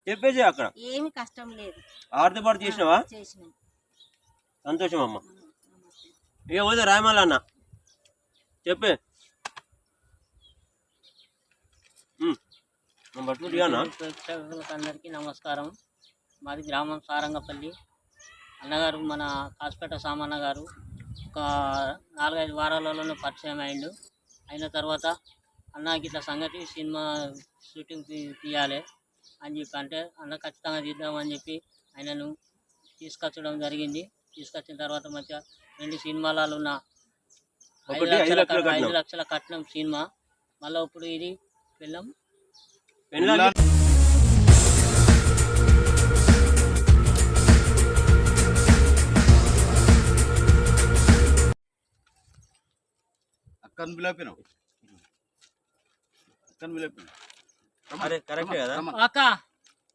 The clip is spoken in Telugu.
చెప్పేసి అక్కడ ఏమి కష్టం లేదు. ఆడితో పాటు చేసినావా? చేసినాం. సంతోషం అమ్మ. ఇక పోతే రాయమల్ల అన్న చెప్పే ప్రేక్షకులందరికీ నమస్కారం. మాది గ్రామం సారంగపల్లి. అన్నగారు మన కాసిపేట సామన్న గారు ఒక 4-5 వారాలలోనే పరిచయం అయిండు. అయిన తర్వాత అన్నకి ఇట్లా సంగతి సినిమా షూటింగ్ తీయాలి అని చెప్పి అంటే అన్న ఖచ్చితంగా తీద్దామని చెప్పి ఆయనను తీసుకొచ్చడం జరిగింది. తీసుకొచ్చిన తర్వాత మంచిగా 2 సినిమాలలో ఉన్న 5 లక్షల కట్నం సినిమా మళ్ళీ ఇప్పుడు ఇది పెళ్ళం అరే కరెక్ట్ కదా అక్క